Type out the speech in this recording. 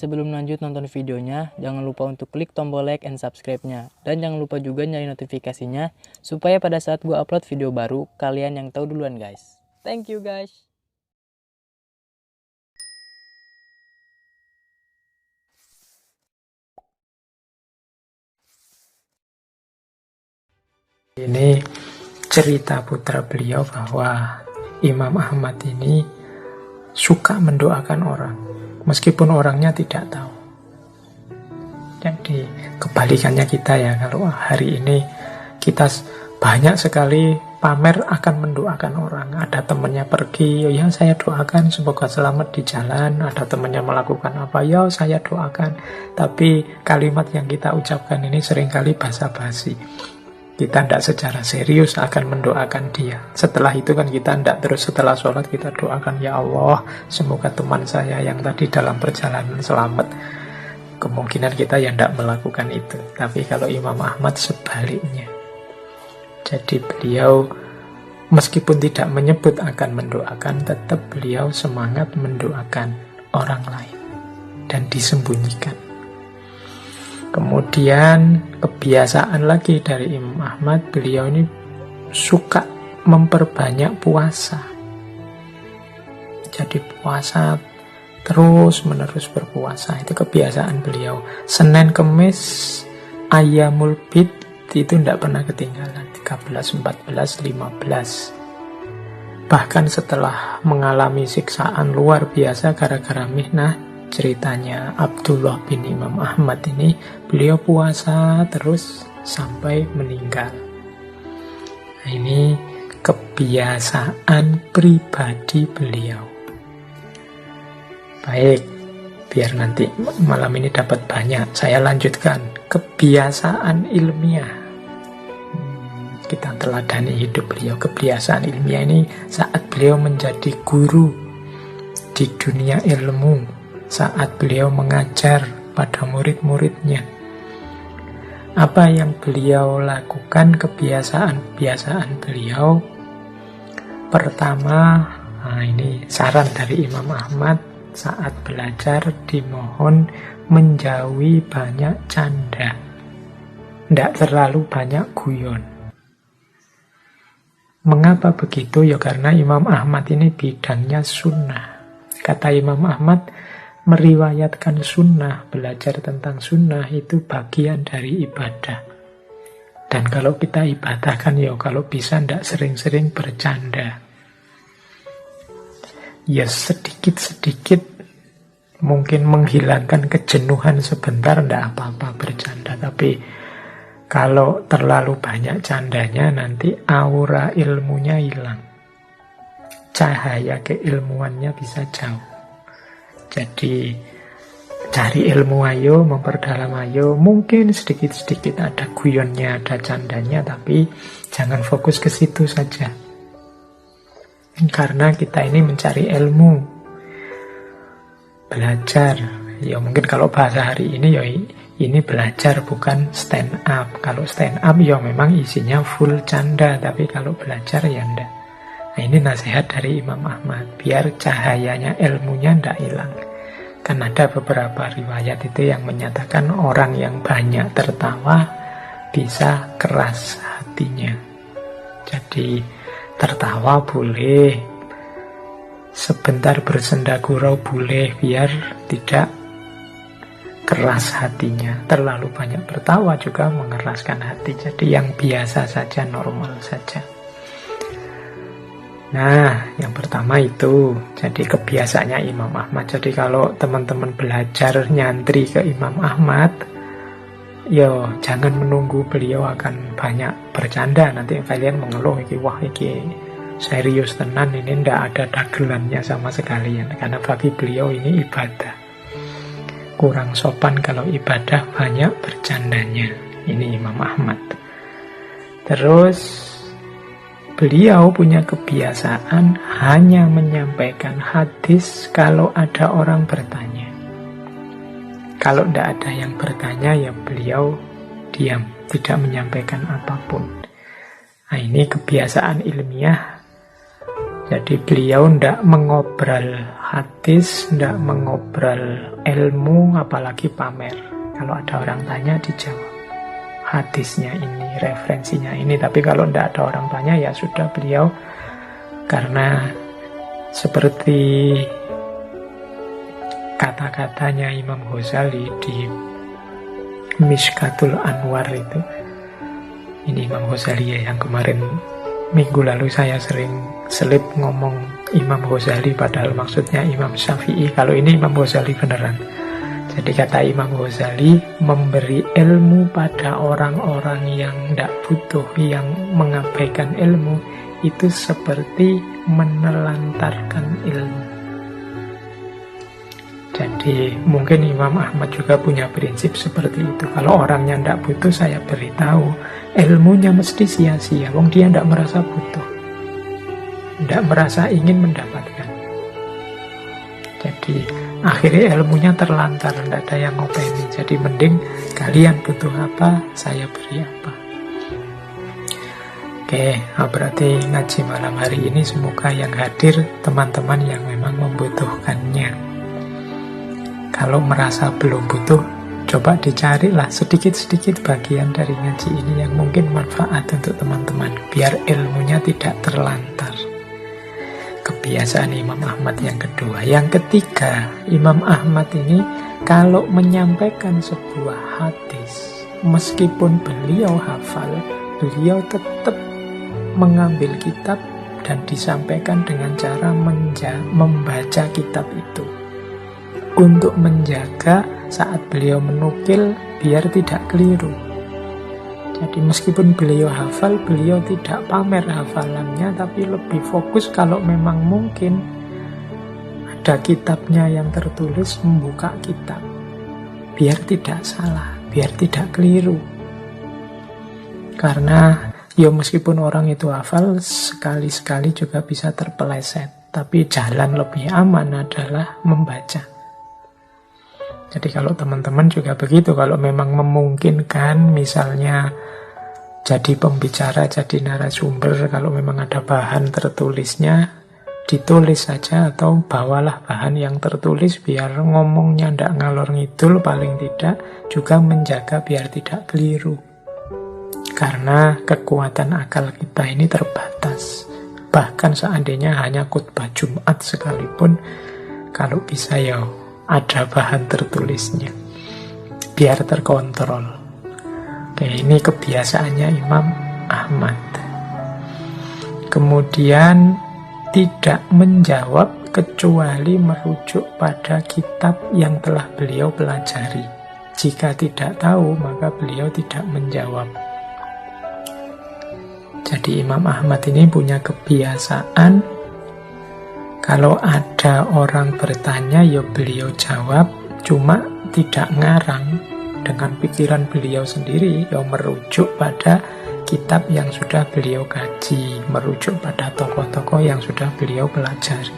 sebelum lanjut nonton videonya, jangan lupa untuk klik tombol like and subscribe-nya. Dan jangan lupa juga nyalain notifikasinya, supaya pada saat gue upload video baru, kalian yang tahu duluan guys. Thank you guys. Ini cerita putra beliau bahwa Imam Ahmad ini suka mendoakan orang, meskipun orangnya tidak tahu. Jadi kebalikannya kita ya, kalau hari ini kita banyak sekali pamer akan mendoakan orang. Ada temannya pergi, ya saya doakan semoga selamat di jalan. Ada temannya melakukan apa, ya saya doakan. Tapi kalimat yang kita ucapkan ini seringkali basa-basi. Kita tidak secara serius akan mendoakan dia. Setelah itu kan kita tidak terus setelah sholat kita doakan, ya Allah semoga teman saya yang tadi dalam perjalanan selamat. Kemungkinan kita yang tidak melakukan itu. Tapi kalau Imam Ahmad sebaliknya. Jadi beliau meskipun tidak menyebut akan mendoakan, tetap beliau semangat mendoakan orang lain dan disembunyikan. Kemudian kebiasaan lagi dari Imam Ahmad, beliau ini suka memperbanyak puasa. Jadi puasa terus menerus berpuasa, itu kebiasaan beliau. Senin Kemis Ayyamul Bid itu tidak pernah ketinggalan, 13, 14, 15. Bahkan setelah mengalami siksaan luar biasa gara-gara mihnah, ceritanya Abdullah bin Imam Ahmad ini, beliau puasa terus sampai meninggal. Nah, ini kebiasaan pribadi beliau. Baik, biar nanti malam ini dapat banyak, saya lanjutkan. Kebiasaan ilmiah. Kita teladani hidup beliau. Kebiasaan ilmiah ini saat beliau menjadi guru di dunia ilmu, saat beliau mengajar pada murid-muridnya. Apa yang beliau lakukan, kebiasaan-kebiasaan beliau? Pertama, ini saran dari Imam Ahmad, saat belajar dimohon menjauhi banyak canda, tidak terlalu banyak guyon. Mengapa begitu? Ya karena Imam Ahmad ini bidangnya sunnah. Kata Imam Ahmad, meriwayatkan sunnah, belajar tentang sunnah itu bagian dari ibadah. Dan kalau kita ibadah kan ya kalau bisa tidak sering-sering bercanda. Ya sedikit-sedikit mungkin menghilangkan kejenuhan sebentar, tidak apa-apa bercanda. Tapi kalau terlalu banyak candanya nanti aura ilmunya hilang, cahaya keilmuannya bisa jauh. Jadi cari ilmu ayo, memperdalam ayo, mungkin sedikit-sedikit ada guyonnya, ada candanya, tapi jangan fokus ke situ saja. Karena kita ini mencari ilmu, belajar. Ya mungkin kalau bahasa hari ini ya ini belajar bukan stand up. Kalau stand up ya memang isinya full canda, tapi kalau belajar ya enggak. Nah ini nasihat dari Imam Ahmad, biar cahayanya ilmunya enggak hilang. Kan ada beberapa riwayat itu yang menyatakan orang yang banyak tertawa bisa keras hatinya. Jadi tertawa boleh, sebentar bersenda gurau boleh, biar tidak keras hatinya. Terlalu banyak tertawa juga mengeraskan hati. Jadi yang biasa saja, normal saja. Nah, yang pertama itu, jadi kebiasaannya Imam Ahmad. Jadi kalau teman-teman belajar nyantri ke Imam Ahmad, yo jangan menunggu beliau akan banyak bercanda. Nanti kalian mengeluh, wah ini serius tenan, ini ndak ada dagelannya sama sekali. Karena bagi beliau ini ibadah. Kurang sopan kalau ibadah banyak bercandanya. Ini Imam Ahmad. Terus beliau punya kebiasaan hanya menyampaikan hadis kalau ada orang bertanya. Kalau tidak ada yang bertanya, ya beliau diam, tidak menyampaikan apapun. Nah ini kebiasaan ilmiah Jadi beliau tidak mengobrol hadis, tidak mengobrol ilmu, apalagi pamer. Kalau ada orang tanya, dijawab hadisnya ini, referensinya ini. Tapi kalau tidak ada orang tanya, ya sudah, beliau karena seperti kata-katanya Imam Ghazali di Mishkatul Anwar itu. Ini Imam Ghazali ya, yang kemarin minggu lalu saya sering selip ngomong Imam Ghazali padahal maksudnya Imam Syafi'i. Kalau ini Imam Ghazali beneran. Jadi kata Imam Ghazali, memberi ilmu pada orang-orang yang tidak butuh, yang mengabaikan ilmu, itu seperti menelantarkan ilmu. Jadi mungkin Imam Ahmad juga punya prinsip seperti itu. Kalau orangnya tidak butuh, saya beritahu, ilmunya mesti sia-sia. Wong dia tidak merasa butuh, tidak merasa ingin mendapatkan. Jadi akhirnya ilmunya terlantar, tidak ada yang ngopeni. Jadi mending kalian butuh apa, saya beri apa. Oke, berarti ngaji malam hari ini semoga yang hadir teman-teman yang memang membutuhkannya. Kalau merasa belum butuh, coba dicarilah sedikit-sedikit bagian dari ngaji ini yang mungkin manfaat untuk teman-teman, biar ilmunya tidak terlantar. Kebiasaan Imam Ahmad yang kedua. Yang ketiga, Imam Ahmad ini kalau menyampaikan sebuah hadis, meskipun beliau hafal, beliau tetap mengambil kitab dan disampaikan dengan cara membaca kitab itu, untuk menjaga saat beliau menukil biar tidak keliru. Jadi meskipun beliau hafal, beliau tidak pamer hafalannya, tapi lebih fokus kalau memang mungkin ada kitabnya yang tertulis, membuka kitab biar tidak salah, biar tidak keliru. Karena ya meskipun orang itu hafal, sekali-sekali juga bisa terpeleset, tapi jalan lebih aman adalah membaca. Jadi kalau teman-teman juga begitu, kalau memang memungkinkan, misalnya jadi pembicara, jadi narasumber, kalau memang ada bahan tertulisnya, ditulis saja atau bawalah bahan yang tertulis biar ngomongnya tidak ngalor ngidul, paling tidak juga menjaga biar tidak keliru. Karena kekuatan akal kita ini terbatas. Bahkan seandainya hanya khutbah Jumat sekalipun, kalau bisa ya ada bahan tertulisnya biar terkontrol. Oke, ini kebiasaannya Imam Ahmad. Kemudian tidak menjawab kecuali merujuk pada kitab yang telah beliau pelajari. Jika tidak tahu, maka beliau tidak menjawab. Jadi Imam Ahmad ini punya kebiasaan, kalau ada orang bertanya, ya beliau jawab, cuma tidak ngarang dengan pikiran beliau sendiri, ya merujuk pada kitab yang sudah beliau kaji, merujuk pada tokoh-tokoh yang sudah beliau pelajari.